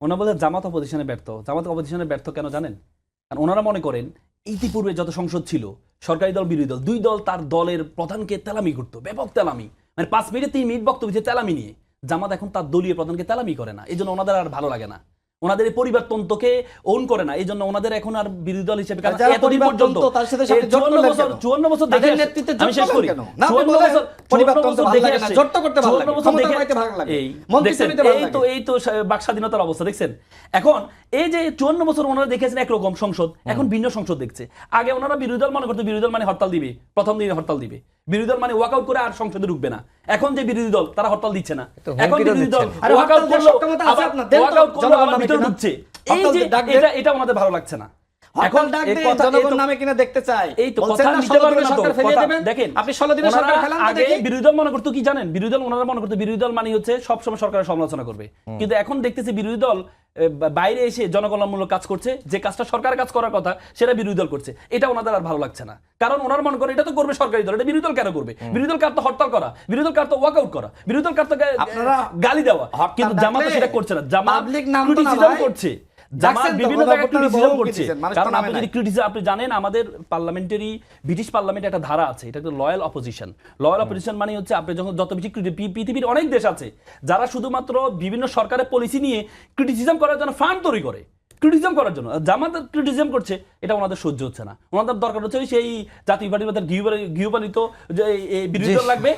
ওনারা বলে জামাত অপোজিশনে ব্যর্থ। জামাত অপোজিশনে ব্যর্থ কেন জানেন? কারণ ওনারা মনে করেন ইতিপূর্বে যত সংসদ ছিল, সরকারি দল বিরোধী দল, দুই দল তার দলের প্রধানকে তেলামি করতো, ব্যাপক তেলামি, মানে 5 মিনিটে 3 মিনিট বক্তব্য দিচ্ছে তেলামি নিয়ে। জামাত এখন তার দলীয় প্রধানকে তেলামি করে না, এই জন্য ওনাদের আর ভালো লাগে না, ওনাদের এই পরিবারতন্ত্রকে ওন করে না, এই জন্য ওনাদের এখন আর বিরোধী দল হিসেবে এতদিন পর্যন্ত 54 বছর দেখে আমি শেষ করি, 54 বছর দেখে আসছে, এই তো বাক স্বাধীনতার অবস্থা দেখছেন। এখন এই যে 54 বছর ওনারা দেখেছেন একরকম সংসদ, এখন ভিন্ন সংসদ দেখছে। আগে ওনারা বিরোধী দল মনে করতো বিরোধী দল মানে হরতাল দিবে, প্রথম দিনে হরতাল দিবে, বিরোধী দল মানে ওয়াকআউট করে আর সংসদে ঢুকবে না। এখন যে বিরোধী দল তারা হরতাল দিচ্ছে না, এখন বিরোধী দল ওয়াকআউট করলো আবার ভিতরে ঢুকছে। এই যে এটা ওনাদের ভালো লাগছে না। এখন জনগণ নামে কিনা দেখতে চায়, এই তো কথা নিতে পারবে না, সরকার ফেলিয়ে দিবেন। দেখেন আপনি 16 দিনের সরকার ফেলান, আগে বিরোধী দল মনে করতো কি জানেন, বিরোধী দল ওনারা মনে করতো বিরোধী দল মানে হচ্ছে সব সময় সরকারের সমালোচনা করবে, কিন্তু এখন দেখতেছি বিরোধী দল বাইরে এসে জনকল্যাণমূলক কাজ করছে, যে কাজটা সরকারের কাজ করার কথা সেটা বিরোধী দল করছে। এটা ওনাদের আর ভালো লাগছে না, কারণ ওনারা মনে করে এটা তো করবে সরকারি দল, এটা বিরোধী দল কেন করবে? বিরোধী দল কার তো হরতাল করা, বিরোধী দল কার তো ওয়াকআউট করা, বিরোধী দল কার তো গালি দেওয়া, কিন্তু জামাত সেটা করছে না। জামাত ক্রিটিসিজম করছে, জামাত বিভিন্ন জায়গায় ক্রিটিসিজম করছে। কারণ আপনি যদি ক্রিটিসিজম, আপনি জানেন আমাদের পার্লামেন্টারি ব্রিটিশ পার্লামেন্টে একটা ধারা আছে, এটা হচ্ছে লয়াল অপোজিশন। লয়াল অপোজিশন মানে হচ্ছে আপনি যখন যত বেশি পৃথিবীর অনেক দেশ আছে যারা শুধুমাত্র বিভিন্ন সরকারের পলিসি নিয়ে ক্রিটিসিজম করার জন্য ফান্ড তৈরি করে, ক্রিটিসিজম করার জন্য। জামাত ক্রিটিসিজম করছে, এটা ওনাদের সহ্য হচ্ছে না। ওনাদের দরকার হচ্ছে সেই জাতীয় পার্টির গৃহপালিত যে বিরোধী দল লাগবে।